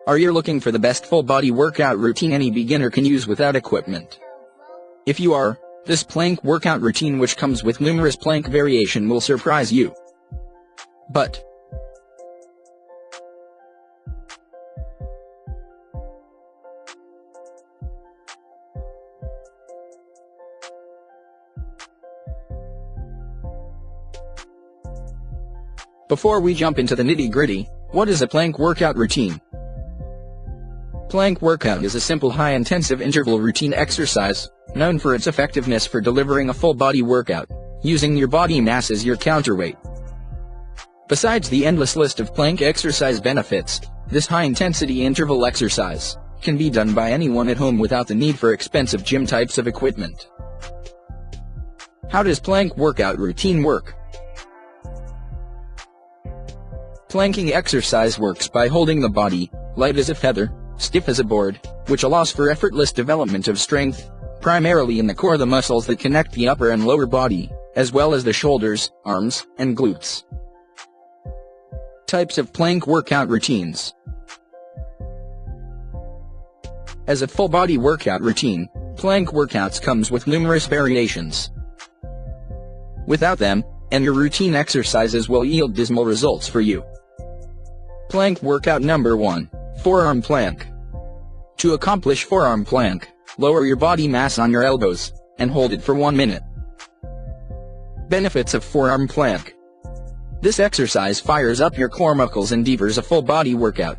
Are you looking for the best full-body workout routine any beginner can use without equipment? If you are, this plank workout routine, which comes with numerous plank variation, will surprise you. But before we jump into the nitty-gritty, what is a plank workout routine? Plank workout is a simple high-intensive interval routine exercise, known for its effectiveness for delivering a full-body workout, using your body mass as your counterweight. Besides the endless list of plank exercise benefits, this high-intensity interval exercise can be done by anyone at home without the need for expensive gym types of equipment. How does plank workout routine work? Planking exercise works by holding the body light as a feather, stiff as a board, which allows for effortless development of strength, primarily in the core, the muscles that connect the upper and lower body, as well as the shoulders, arms, and glutes. Types of plank workout routines. As a full-body workout routine, plank workouts comes with numerous variations. Without them, and your routine exercises will yield dismal results for you. Plank workout number 1. Forearm plank. To accomplish forearm plank, lower your body mass on your elbows, and hold it for 1 minute. Benefits of forearm plank. This exercise fires up your core muscles and delivers a full body workout.